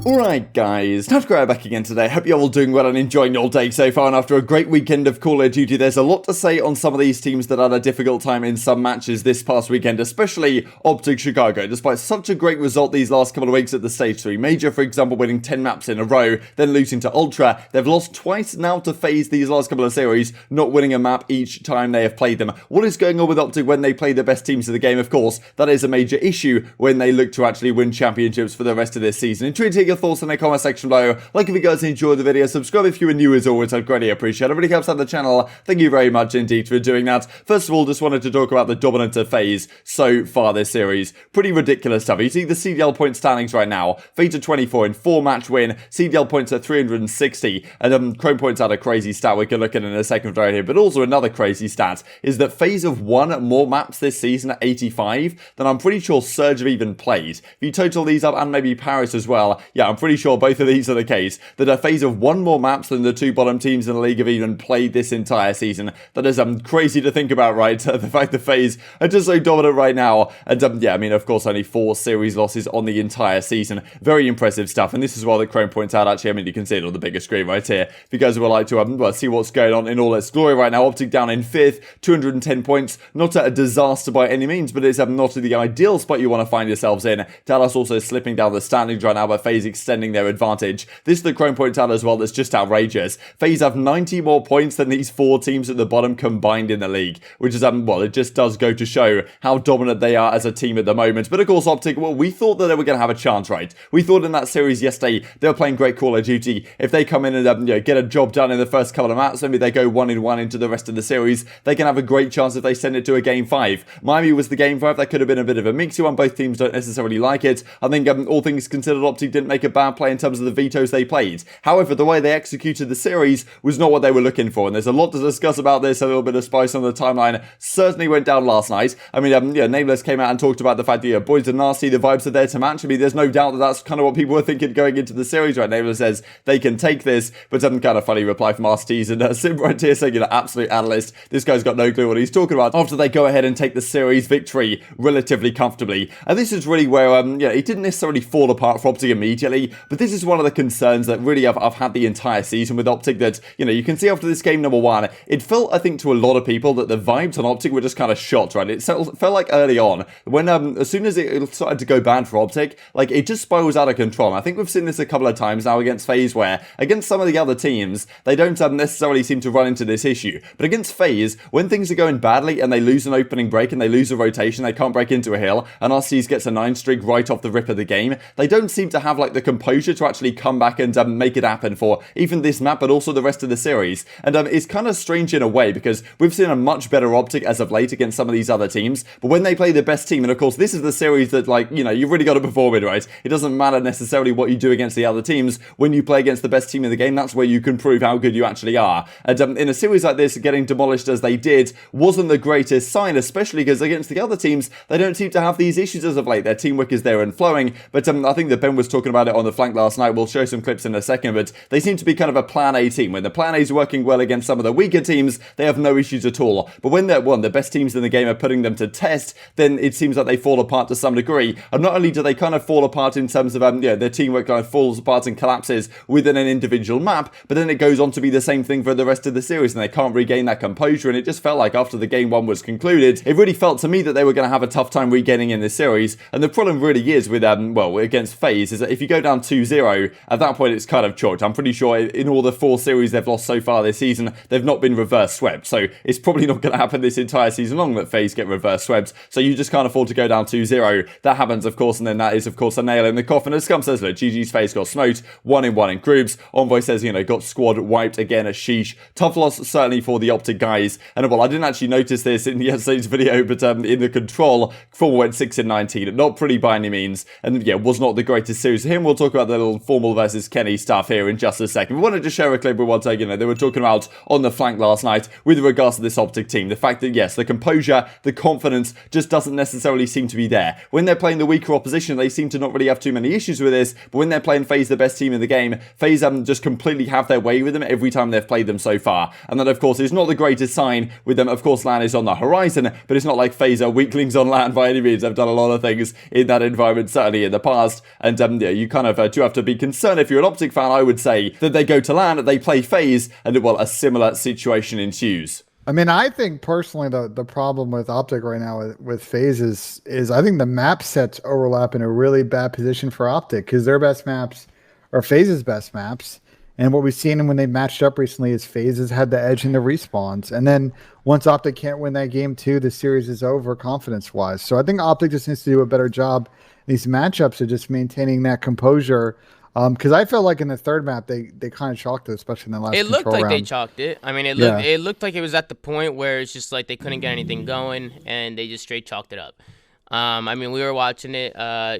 Alright guys, TacticalRab back again today. Hope you're all doing well and enjoying your day so far, and after a great weekend of Call of Duty, there's a lot to say on some of these teams that had a difficult time in some matches this past weekend, especially OpTic's Chicago. Despite such a great result these last couple of weeks at the Stage 3 Major, for example, winning 10 maps in a row, then losing to Ultra, they've lost twice now to FaZe these last couple of series, not winning a map each time they have played them. What is going on with OpTic when they play the best teams of the game? Of course, that is a major issue when they look to actually win championships for the rest of this season. And take your thoughts in the comment section below. Like if you guys enjoyed the video, subscribe if you are new as always, I'd greatly appreciate it. It really helps out the channel. Thank you very much indeed for doing that. First of all, just wanted to talk about the dominance of FaZe so far this series. Pretty ridiculous stuff. You see the CDL point standings right now. FaZe are 24 in 4-match win. CDL points are 360. And Chrome points out a crazy stat we can look at in a second right here. But also another crazy stat is that FaZe have won more maps this season at 85 than I'm pretty sure Surge have even played. If you total these up, and maybe Paris as well, yeah, I'm pretty sure both of these are the case, that FaZe have won more maps than the two bottom teams in the league have even played this entire season. That is crazy to think about, right? The fact that FaZe are just so dominant right now. And yeah, I mean, of course, only 4 series losses on the entire season. Very impressive stuff. And this is why that Chrome points out, actually, I mean, you can see it on the bigger screen right here. If you guys would like to well, see what's going on in all its glory right now. OpTic down in 5th, 210 points. Not a disaster by any means, but it's not the ideal spot you want to find yourselves in. Dallas also slipping down the standings right now, but FaZe extending their advantage. This is the Chrome points out as well, that's just outrageous. FaZe have 90 more points than these 4 teams at the bottom combined in the league, which is, well, it just does go to show how dominant they are as a team at the moment. But of course, OpTic, well, we thought that they were going to have a chance, right? We thought in that series yesterday, they were playing great Call of Duty. If they come in and get a job done in the first couple of maps, maybe they go 1-1 into the rest of the series, they can have a great chance if they send it to a Game 5. Miami was the Game 5, that could have been a bit of a mixy one. Both teams don't necessarily like it. I think all things considered, OpTic didn't make a bad play in terms of the vetoes they played. However, the way they executed the series was not what they were looking for, and there's a lot to discuss about this. A little bit of spice on the timeline certainly went down last night. I mean, Nameless came out and talked about the fact that boys are nasty, the vibes are there to match. I mean, there's no doubt that that's kind of what people were thinking going into the series, right? Nameless says they can take this, but some kind of funny reply from Arcitys and Simp right here saying, absolute analyst. This guy's got no clue what he's talking about after they go ahead and take the series victory relatively comfortably. And this is really where, it didn't necessarily fall apart for OpTic immediately, but this is one of the concerns that really I've had the entire season with OpTic, that, you can see after this game number 1, it felt, I think, to a lot of people that the vibes on OpTic were just kind of shot, right? It felt like early on, when, as soon as it started to go bad for OpTic, like, it just spirals out of control. And I think we've seen this a couple of times now against FaZe, where, against some of the other teams, they don't necessarily seem to run into this issue. But against FaZe, when things are going badly and they lose an opening break and they lose a rotation, they can't break into a hill, and Arcitys gets a 9 streak right off the rip of the game, they don't seem to have, like, the composure to actually come back and make it happen for even this map, but also the rest of the series. And it's kind of strange in a way, because we've seen a much better OpTic as of late against some of these other teams, but when they play the best team, and of course this is the series that, like, you've really got to perform in, right? It doesn't matter necessarily what you do against the other teams. When you play against the best team in the game, that's where you can prove how good you actually are. And in a series like this, getting demolished as they did wasn't the greatest sign, especially because against the other teams, they don't seem to have these issues as of late. Their teamwork is there and flowing, but I think that Ben was talking about it on the flank last night. We'll show some clips in a second, but they seem to be kind of a plan A team. When the plan A is working well against some of the weaker teams, they have no issues at all. But when the best teams in the game are putting them to test, then it seems like they fall apart to some degree. And not only do they kind of fall apart in terms of their teamwork kind of falls apart and collapses within an individual map, but then it goes on to be the same thing for the rest of the series, and they can't regain that composure. And it just felt like after the game 1 was concluded, it really felt to me that they were going to have a tough time regaining in this series. And the problem really is with against FaZe is that if you go down 2-0, at that point it's kind of chalked. I'm pretty sure in all the 4 series they've lost so far this season, they've not been reverse swept. So it's probably not going to happen this entire season long that FaZe get reverse swept. So you just can't afford to go down 2-0. That happens, of course, and then that is, of course, a nail in the coffin. As Scump says, look, GG's FaZe got smoked 1-1 in groups. Envoy says, got squad wiped again, a sheesh. Tough loss, certainly, for the OpTic guys. And well, I didn't actually notice this in yesterday's video, but in the control, Formal went 6-19. Not pretty by any means. And yeah, was not the greatest series for him. We'll talk about the little Formal versus Kenny stuff here in just a second. We wanted to share a clip with what they were talking about on the flank last night with regards to this OpTic team. The fact that, yes, the composure, the confidence just doesn't necessarily seem to be there. When they're playing the weaker opposition, they seem to not really have too many issues with this, but when they're playing FaZe, the best team in the game, FaZe just completely have their way with them every time they've played them so far. And that, of course, is not the greatest sign with them. Of course, LAN is on the horizon, but it's not like FaZe are weaklings on LAN by any means. They've done a lot of things in that environment, certainly in the past, and yeah, you kind of do have to be concerned if you're an Optic fan. I would say that they go to LAN, they play FaZe, and well, a similar situation ensues. I mean, I think personally the problem with Optic right now with FaZe is I think the map sets overlap in a really bad position for Optic because their best maps are FaZe's best maps. And what we've seen when they matched up recently is FaZe has had the edge in the respawns. And then once Optic can't win that game too, the series is over confidence-wise. So I think Optic just needs to do a better job in these matchups of just maintaining that composure. Because I felt like in the third map they kind of chalked it, especially in the last. It looked like round. they chalked it. I mean, it looked like it was at the point where it's just like they couldn't get anything going, and they just straight chalked it up. I mean, we were watching it.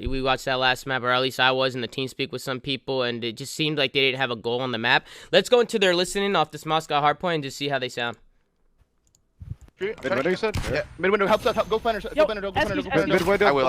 We watched that last map, or at least I was in the team speak with some people, and it just seemed like they didn't have a goal on the map. Let's go into their listening off this Moscow hardpoint and just see how they sound. Mid window, you said? Yeah. Mid window, help us, go planner, go planner, go planner, go planner. Mid window? I will.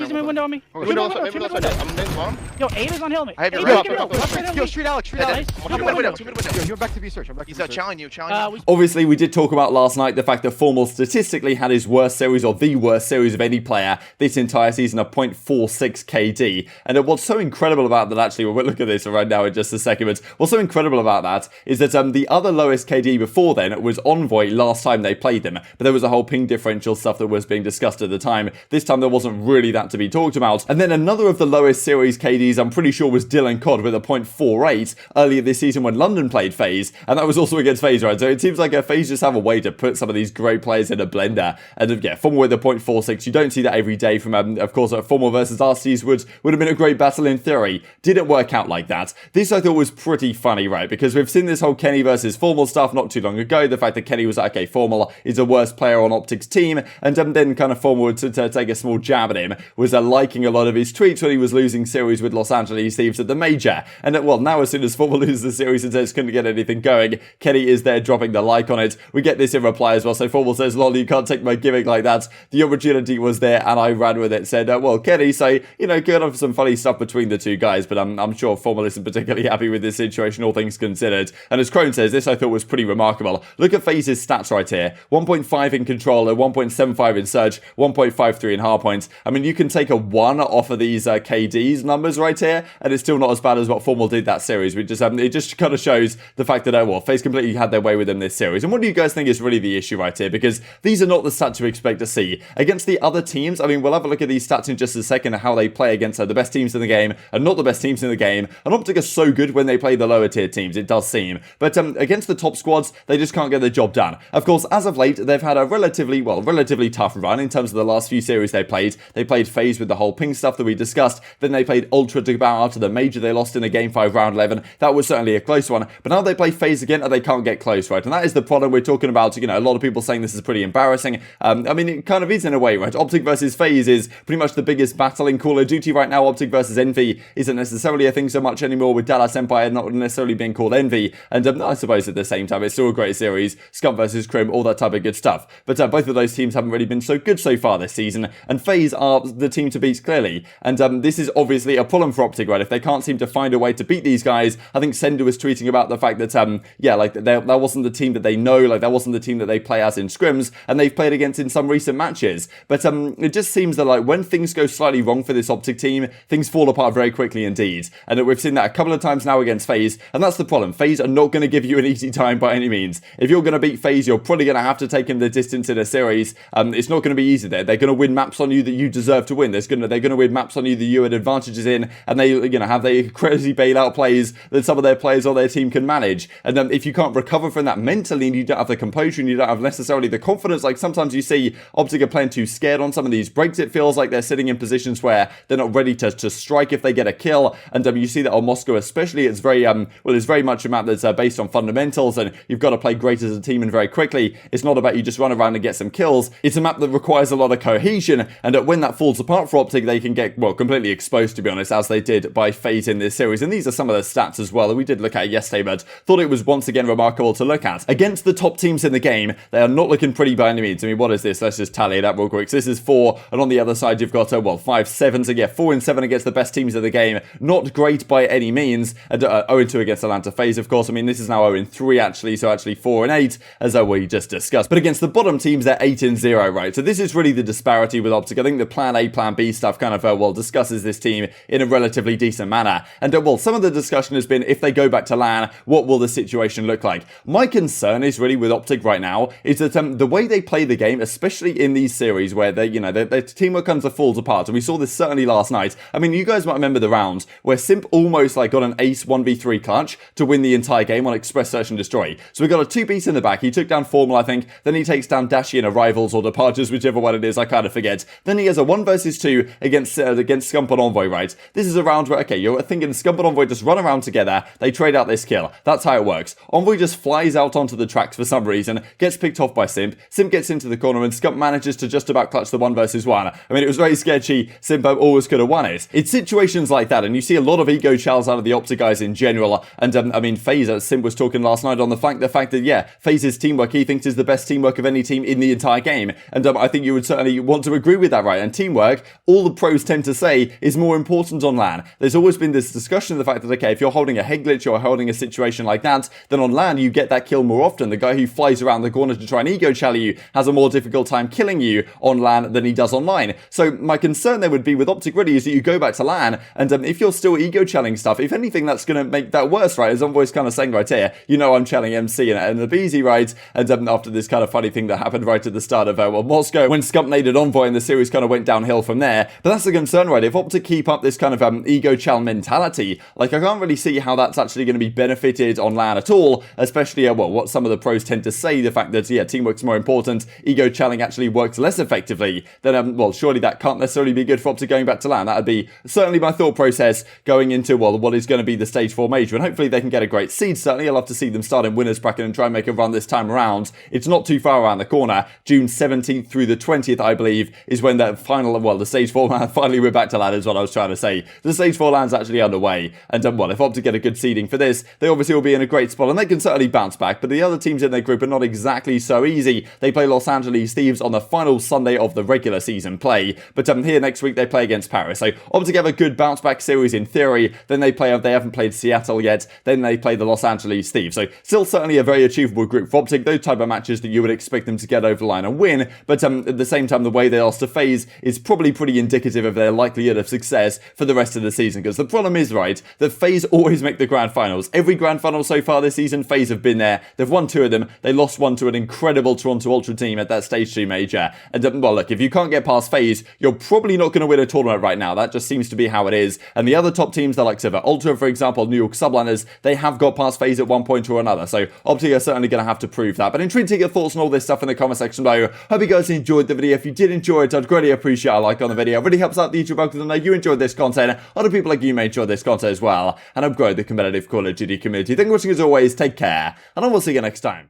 Mid window on me. Oh, Mid window, I'm in the bottom. Yo, Abe is on hill me. I have your Yo, right. yo, street Alex. Mid window. Yo, you're back to B search. He's challenging you, Obviously, we did talk about last night the fact that Formal statistically had his worst series, or the worst series of any player this entire season, of 0.46 KD. And what's so incredible about that, actually, we'll look at this right now in just a second, but what's so incredible about that is that the other lowest KD before then was Envoy last time they played them. But there was a whole ping differential stuff that was being discussed at the time. This time there wasn't really that to be talked about. And then another of the lowest series KDs, I'm pretty sure, was Dylan Cod with a 0.48 earlier this season when London played FaZe, and that was also against FaZe, right? So it seems like FaZe just have a way to put some of these great players in a blender. And yeah, Formal with a 0.46, you don't see that every day from, of course, Formal versus Arcitys would have been a great battle in theory. Didn't work out like that. This I thought was pretty funny, right? Because we've seen this whole Kenny versus Formal stuff not too long ago. The fact that Kenny was like, okay, Formal is a worst player on OpTic's team, and then kind of Formal to take a small jab at him was liking a lot of his tweets when he was losing series with Los Angeles Thieves at the Major. And well, now as soon as Formal loses the series and says couldn't get anything going, Kenny is there dropping the like on it. We get this in reply as well. So Formal says, lol, you can't take my gimmick like that. The opportunity was there and I ran with it. Said, well, Kenny, so, you know, good on some funny stuff between the two guys, but I'm sure Formal isn't particularly happy with this situation, all things considered. And as Crone says, this I thought was pretty remarkable. Look at FaZe's stats right here. 1.5 in controller, 1.75 in surge, 1.53 in hardpoints. I mean, you can take a 1 off of these KD's numbers right here, and it's still not as bad as what Formal did that series. We just it just kind of shows the fact that, well, FaZe completely had their way with them this series. And what do you guys think is really the issue right here? Because these are not the stats you expect to see. Against the other teams, I mean, we'll have a look at these stats in just a second, how they play against the best teams in the game and not the best teams in the game. And Optic are so good when they play the lower tier teams, it does seem. But against the top squads, they just can't get the job done. Of course, as of late, they've had a relatively tough run in terms of the last few series they played. They played FaZe with the whole ping stuff that we discussed. Then they played Ultra to bow out of the Major they lost in the Game 5 round 11. That was certainly a close one. But now they play FaZe again and they can't get close, right? And that is the problem we're talking about. You know, a lot of people saying this is pretty embarrassing. I mean, it kind of is in a way, right? Optic versus FaZe is pretty much the biggest battle in Call of Duty right now. Optic versus Envy isn't necessarily a thing so much anymore, with Dallas Empire not necessarily being called Envy. And I suppose at the same time, it's still a great series. Scump versus Crim, all that type of good stuff. But both of those teams haven't really been so good so far this season. And FaZe are the team to beat, clearly. And this is obviously a problem for Optic, right? If they can't seem to find a way to beat these guys, I think Sender was tweeting about the fact that, yeah, like that wasn't the team that they know, like that wasn't the team that they play as in scrims, and they've played against in some recent matches. But it just seems that like when things go slightly wrong for this Optic team, things fall apart very quickly indeed. And we've seen that a couple of times now against FaZe, and that's the problem. FaZe are not going to give you an easy time by any means. If you're going to beat FaZe, you're probably going to have to take them the distance in a series. It's not going to be easy there. They're going to win maps on you that you deserve to win. They're going to win maps on you that you had advantages in, and they, you know, have they crazy bailout plays that some of their players on their team can manage. And if you can't recover from that mentally, and you don't have the composure, and you don't have necessarily the confidence, like sometimes you see Optic are playing too scared on some of these breaks. It feels like they're sitting in positions where they're not ready to strike if they get a kill. And you see that on Moscow especially, it's very it's very much a map that's based on fundamentals, and you've got to play great as a team and very quickly. It's not about you just run around and get some kills. It's a map that requires a lot of cohesion, and when that falls apart for Optic, they can get, well, completely exposed, to be honest, as they did by FaZe in this series. And these are some of the stats as well that we did look at yesterday, but thought it was once again remarkable to look at. Against the top teams in the game, they are not looking pretty by any means. I mean, what is this? Let's just tally it up real quick. So this is 4, and on the other side, you've got, 5, 7. So yeah, 4 and 7 against the best teams of the game. Not great by any means. And 0 and 2 against Atlanta FaZe, of course. I mean, this is now 0 and 3 actually, so actually 4 and 8, as we just discussed. But against the bottom teams, they're 8-0, right? So this is really the disparity with OpTic. I think the plan A, plan B stuff kind of, well, discusses this team in a relatively decent manner. And, well, some of the discussion has been, if they go back to LAN, what will the situation look like? My concern is really with OpTic right now is that the way they play the game, especially in these series where they, you know, their teamwork comes to falls apart. And we saw this certainly last night. I mean, you guys might remember the rounds where Simp almost like got an ace 1v3 clutch to win the entire game on Express Search and Destroy. So we got a 2-piece in the back. He took down Formal, I think. Then he takes down Dashy in a Rivals or Departures, whichever one it is, I kind of forget. Then he has a 1 versus 2 against Scump and Envoy, right? This is a round where, okay, you're thinking Scump and Envoy just run around together, they trade out this kill. That's how it works. Envoy just flies out onto the tracks for some reason, gets picked off by Simp. Simp gets into the corner and Scump manages to just about clutch the 1 versus 1. I mean, it was very sketchy. Simp always could have won it. It's situations like that, and you see a lot of ego chals out of the OpTic guys in general. And I mean, FaZe, as Simp was talking last night on the fact that, yeah, FaZe's teamwork, he thinks is the best teamwork of any team in the entire game. And I think you would certainly want to agree with that, right? And teamwork, all the pros tend to say, is more important on LAN. There's always been this discussion of the fact that, okay, if you're holding a head glitch or holding a situation like that, then on LAN you get that kill more often. The guy who flies around the corner to try and ego challenge you has a more difficult time killing you on LAN than he does online. So my concern there would be with OpTic really is that you go back to LAN, and if you're still ego challenging stuff, if anything, that's going to make that worse, right? As Envoy's kind of saying right here, you know, I'm challenging MC and aBeZy, right? And after this kind of funny thing that happened right at the start of Moscow, when Scump naded Envoy and the series kind of went downhill from there. But that's the concern, right? If OpTic keep up this kind of ego challenge mentality, like I can't really see how that's actually going to be benefited on LAN at all, especially well, what some of the pros tend to say, the fact that, yeah, teamwork's more important, ego challenge actually works less effectively, then, well, surely that can't necessarily be good for OpTic going back to LAN. That would be certainly my thought process going into, well, what is going to be the stage 4 major, and hopefully they can get a great seed. Certainly I'd love to see them start in winners bracket and try and make a run this time around. It's not too far around the corner. June 17th through the 20th, I believe, is when the final, well, the stage 4 LAN, finally we're back to LAN is what I was trying to say. The stage 4 LAN's actually underway, and well, if OpTic get a good seeding for this, they obviously will be in a great spot, and they can certainly bounce back, but the other teams in their group are not exactly so easy. They play Los Angeles Thieves on the final Sunday of the regular season play, but here next week they play against Paris. So OpTic have a good bounce back series in theory, then they haven't played Seattle yet, then they play the Los Angeles Thieves. So still certainly a very achievable group for OpTic, those type of matches that you would expect them to get over the line and win, but at the same time the way they lost to FaZe is probably pretty indicative of their likelihood of success for the rest of the season, because the problem is, right, that FaZe always make the grand finals. Every grand final so far this season, FaZe have been there. They've won 2 of them. They lost 1 to an incredible Toronto Ultra team at that stage 2 major. And well, look, if you can't get past FaZe, you're probably not going to win a tournament right now. That just seems to be how it is. And the other top teams, the likes of Ultra, for example, New York Subliners, they have got past FaZe at one point or another. So OpTic are certainly going to have to prove that. But intriguing your thoughts on all this stuff in the comment section below. Hope you guys enjoyed the video. If you did enjoy it, I'd greatly appreciate a like on the video. It really helps out the YouTube algorithm to know you enjoyed this content. Other people like you may enjoy this content as well, and help grow the competitive Call of Duty community. Thank you for watching as always. Take care, and I will see you next time.